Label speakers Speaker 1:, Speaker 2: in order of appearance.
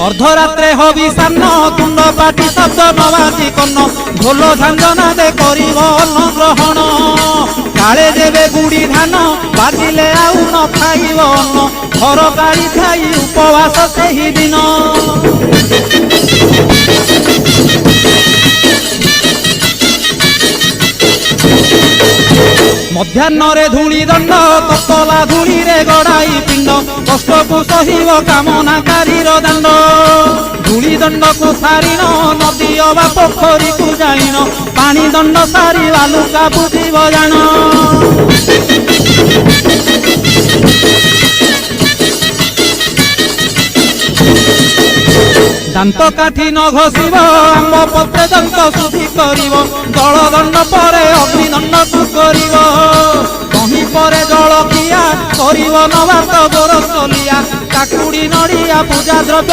Speaker 1: अर्धरात्रे hobby सान्न तुंड पाटी शब्द नबाजी कन्न ढोल झांझना दे करिब अन्न ग्रहण काले देवे गुड़ी धान बाजिले आउ न खाइब अन्न घर गाड़ी खाई उपवास सेही दिन मध्याह्न धूली दंड ततला धूली रे गड़ाई पिंड कष्ट को सहिब कामनाकारी दांड धूली दंड को सारिन नदी अबा पोखरी को जाइन पानी दंड सारी बालुका बुझिब जान दांत काठी न घोषिब आंब पत्रे दंत शुद्धि करिब जल दंड पर अग्निदंड को करिब कहीं पर जल किया करिब नबात गोरसलिया काकुड़ी नड़िया पूजा द्रव्य